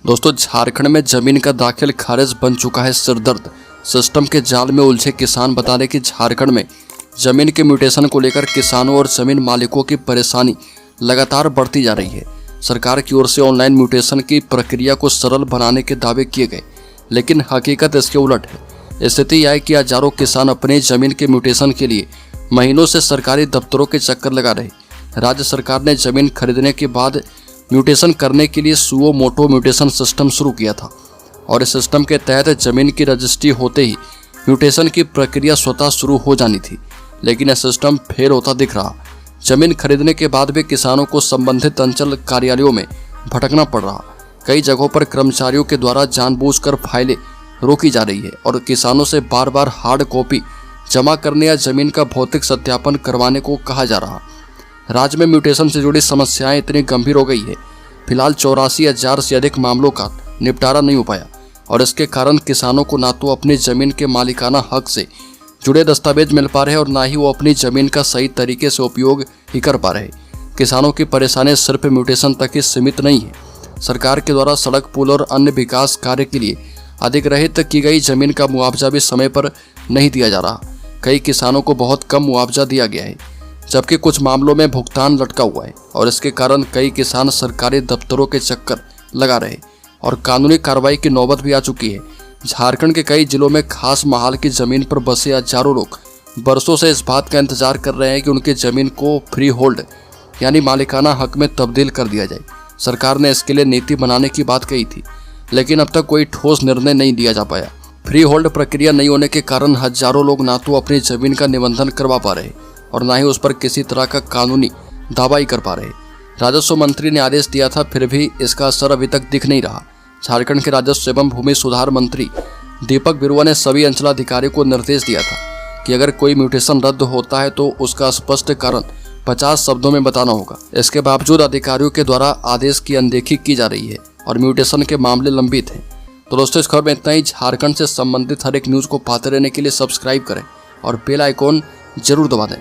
दोस्तों, झारखंड में जमीन का दाखिल खारिज बन चुका है सिरदर्द। सिस्टम के जाल में उलझे किसान बता रहे कि झारखंड में जमीन के म्यूटेशन को लेकर किसानों और जमीन मालिकों की परेशानी लगातार बढ़ती जा रही है। सरकार की ओर से ऑनलाइन म्यूटेशन की प्रक्रिया को सरल बनाने के दावे किए गए, लेकिन हकीकत इसके उलट है। स्थिति यह है कि हजारों किसान अपने जमीन के म्यूटेशन के लिए महीनों से सरकारी दफ्तरों के चक्कर लगा रहे। राज्य सरकार ने जमीन खरीदने के बाद म्यूटेशन करने के लिए सुओ मोटो म्यूटेशन सिस्टम शुरू किया था और इस सिस्टम के तहत जमीन की रजिस्ट्री होते ही म्यूटेशन की प्रक्रिया स्वतः शुरू हो जानी थी, लेकिन यह सिस्टम फेल होता दिख रहा। जमीन खरीदने के बाद भी किसानों को संबंधित अंचल कार्यालयों में भटकना पड़ रहा। कई जगहों पर कर्मचारियों के द्वारा जानबूझकर फाइलें रोकी जा रही है और किसानों से बार बार हार्ड कॉपी जमा करने या जमीन का भौतिक सत्यापन करवाने को कहा जा रहा। राज्य में म्यूटेशन से जुड़ी समस्याएं इतनी गंभीर हो गई है, फिलहाल 84,000 से अधिक मामलों का निपटारा नहीं हो पाया और इसके कारण किसानों को ना तो अपनी जमीन के मालिकाना हक से जुड़े दस्तावेज मिल पा रहे हैं और ना ही वो अपनी जमीन का सही तरीके से उपयोग ही कर पा रहे। किसानों की परेशानी सिर्फ म्यूटेशन तक ही सीमित नहीं है। सरकार के द्वारा सड़क, पुल और अन्य विकास कार्य के लिए अधिग्रहित की गई जमीन का मुआवजा भी समय पर नहीं दिया जा रहा। कई किसानों को बहुत कम मुआवजा दिया गया है, जबकि कुछ मामलों में भुगतान लटका हुआ है और इसके कारण कई किसान सरकारी दफ्तरों के चक्कर लगा रहे और कानूनी कार्रवाई की नौबत भी आ चुकी है। झारखंड के कई जिलों में खास महाल की जमीन पर बसे हजारों लोग बरसों से इस बात का इंतजार कर रहे हैं कि उनकी जमीन को फ्री होल्ड यानी मालिकाना हक में तब्दील कर दिया जाए। सरकार ने इसके लिए नीति बनाने की बात कही थी, लेकिन अब तक कोई ठोस निर्णय नहीं दिया जा पाया। फ्री होल्ड प्रक्रिया नहीं होने के कारण हजारों लोग ना तो अपनी जमीन का निबंधन करवा पा रहे और ना ही उस पर किसी तरह का कानूनी दावा ही कर पा रहे। राजस्व मंत्री ने आदेश दिया था, फिर भी इसका असर अभी तक दिख नहीं रहा। झारखंड के राजस्व एवं भूमि सुधार मंत्री दीपक बिरुआ ने सभी अंचलाधिकारियों को निर्देश दिया था कि अगर कोई म्यूटेशन रद्द होता है तो उसका स्पष्ट कारण 50 शब्दों में बताना होगा। इसके बावजूद अधिकारियों के द्वारा आदेश की अनदेखी की जा रही है और म्यूटेशन के मामले लंबित हैं। तो दोस्तों, इस खबर में इतना ही। झारखंड से संबंधित हर एक न्यूज़ को पाते रहने के लिए सब्सक्राइब करें और बेल आइकॉन जरूर दबा दें।